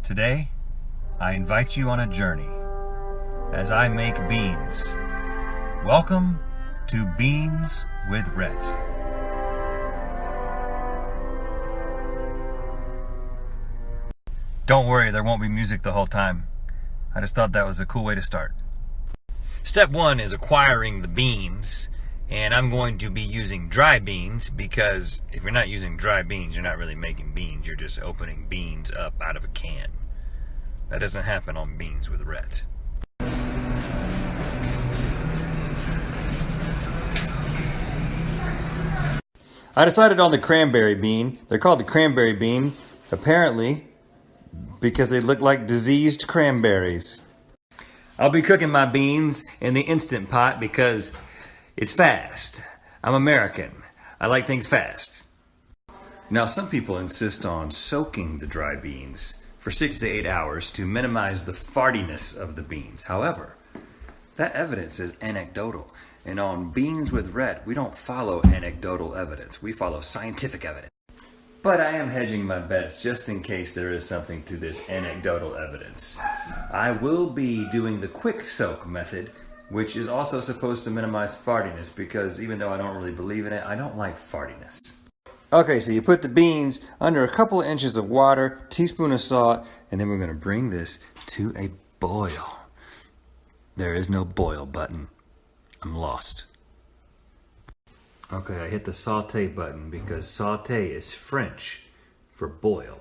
Today, I invite you on a journey as I make beans. Welcome to Beans with Rhett. Don't worry, there won't be music the whole time. I just thought that was a cool way to start. Step one is acquiring the beans, and I'm going to be using dry beans because if you're not using dry beans, you're not really making beans. You're just opening beans up out of a can. That doesn't happen on Beans with Rhett. I decided on the cranberry bean. They're called the cranberry bean, apparently, because they look like diseased cranberries. I'll be cooking my beans in the Instant Pot because it's fast. I'm American. I like things fast. Now, some people insist on soaking the dry beans for 6 to 8 hours to minimize the fartiness of the beans. However, that evidence is anecdotal. And on Beans with Rhett, we don't follow anecdotal evidence. We follow scientific evidence. But I am hedging my bets just in case there is something to this anecdotal evidence. I will be doing the quick soak method, which is also supposed to minimize fartiness because even though I don't really believe in it, I don't like fartiness. Okay, so you put the beans under a couple of inches of water, teaspoon of salt, and then we're going to bring this to a boil. There is no boil button. I'm lost. Okay, I hit the saute button because saute is French for boil.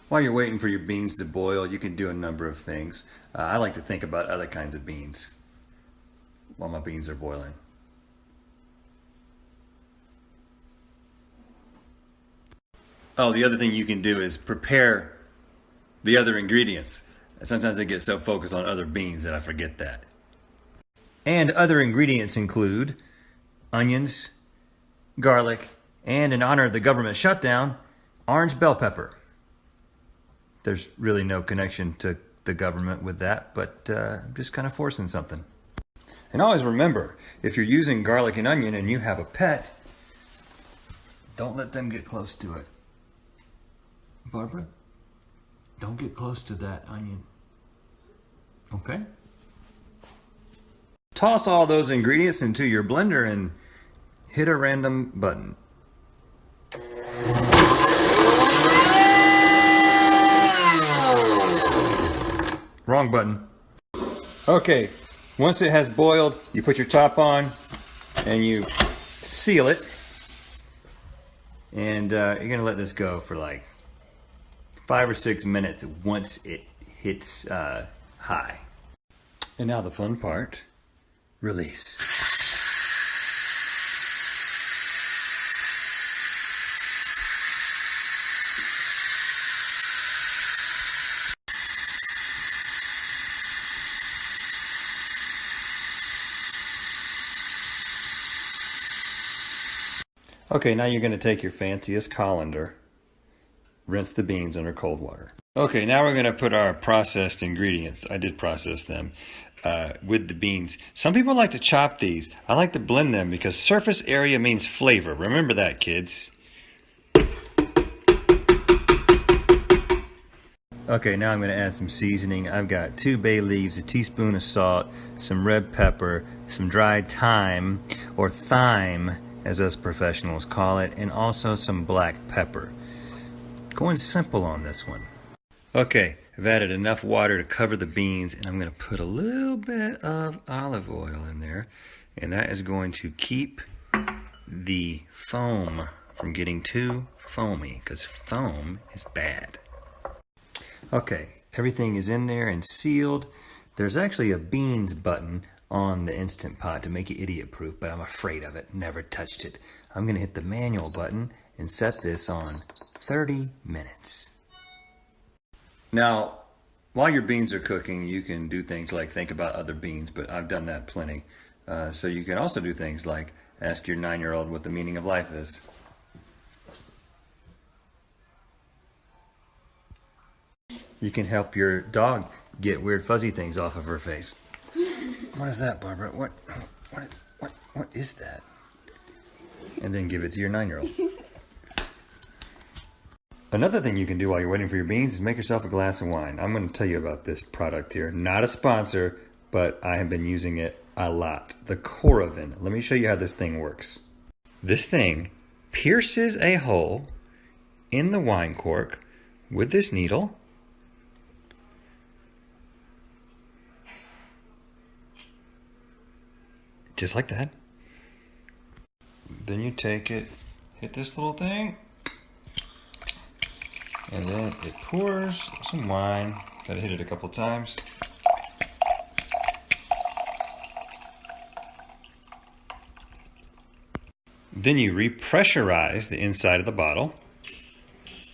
While you're waiting for your beans to boil, you can do a number of things. I like to think about other kinds of beans while my beans are boiling. Oh, the other thing you can do is prepare the other ingredients. Sometimes I get so focused on other beans that I forget that. And other ingredients include onions, garlic, and in honor of the government shutdown, orange bell pepper. There's really no connection to the government with that, but I'm just kind of forcing something. And always remember, if you're using garlic and onion and you have a pet, don't let them get close to it. Barbara, don't get close to that onion. Okay? Toss all those ingredients into your blender and hit a random button. Wrong button. Okay, once it has boiled, you put your top on and you seal it. And you're going to let this go for like 5 or 6 minutes once it hits high. And now the fun part, release. Okay, now you're going to take your fanciest colander, rinse the beans under cold water. Okay, now we're going to put our processed ingredients. I did process them with the beans. Some people like to chop these. I like to blend them because surface area means flavor. Remember that, kids. Okay, now I'm going to add some seasoning. I've got 2 bay leaves, a teaspoon of salt, some red pepper, some dried thyme, or thyme as us professionals call it, and also some black pepper. Going simple on this one. Okay, I've added enough water to cover the beans, and I'm going to put a little bit of olive oil in there, and that is going to keep the foam from getting too foamy, because foam is bad. Okay, everything is in there and sealed. There's actually a beans button on the Instant Pot to make it idiot-proof, but I'm afraid of it. Never touched it. I'm going to hit the manual button and set this on 30 minutes. Now, while your beans are cooking, you can do things like think about other beans, but I've done that plenty. So you can also do things like ask your 9-year-old what the meaning of life is. You can help your dog get weird fuzzy things off of her face. What is that, Barbara? What is that? And then give it to your 9-year-old. Another thing you can do while you're waiting for your beans is make yourself a glass of wine. I'm going to tell you about this product here. Not a sponsor, but I have been using it a lot. The Coravin. Let me show you how this thing works. This thing pierces a hole in the wine cork with this needle. Just like that. Then you take it, hit this little thing, and then it pours some wine. Gotta hit it a couple times. Then you repressurize the inside of the bottle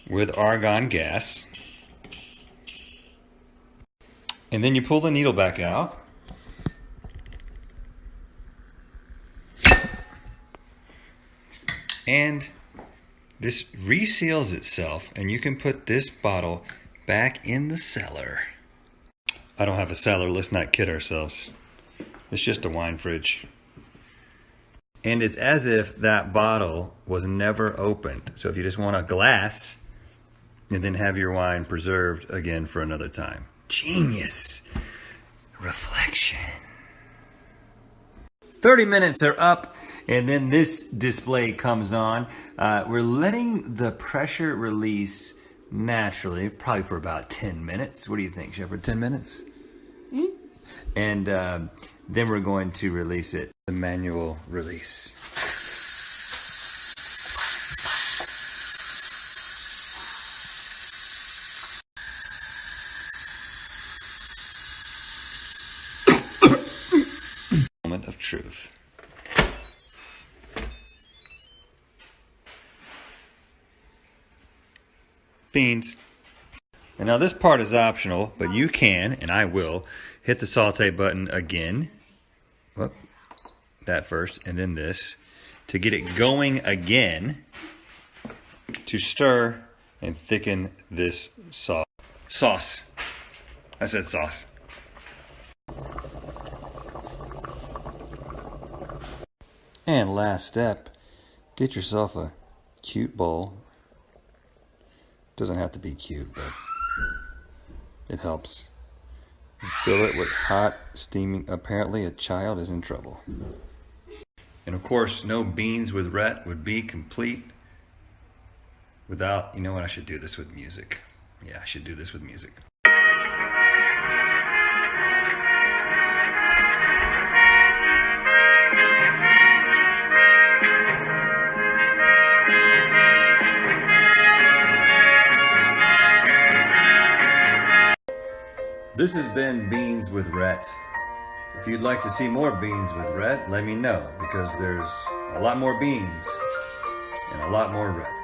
with argon gas. And then you pull the needle back out. And this reseals itself, and you can put this bottle back in the cellar. I don't have a cellar, let's not kid ourselves. It's just a wine fridge. And it's as if that bottle was never opened. So if you just want a glass, and then have your wine preserved again for another time. Genius. Reflection. 30 minutes are up, and then this display comes on. We're letting the pressure release naturally, probably for about 10 minutes. What do you think, Shepard? 10 minutes? Mm-hmm. And then we're going to release it, the manual release. Moment of truth. Beans. And now this part is optional, but you can, and I will, hit the saute button again. Whoop, that first, and then this, to get it going again, to stir and thicken this sauce. I said sauce. And last step, get yourself a cute bowl. Doesn't have to be cute, but it helps. Fill it with hot, steaming. Apparently a child is in trouble. And of course, no beans with Rhett would be complete without, you know what, I should do this with music. Yeah, I should do this with music. This has been Beans with Rhett. If you'd like to see more Beans with Rhett, let me know, because there's a lot more beans and a lot more Rhett.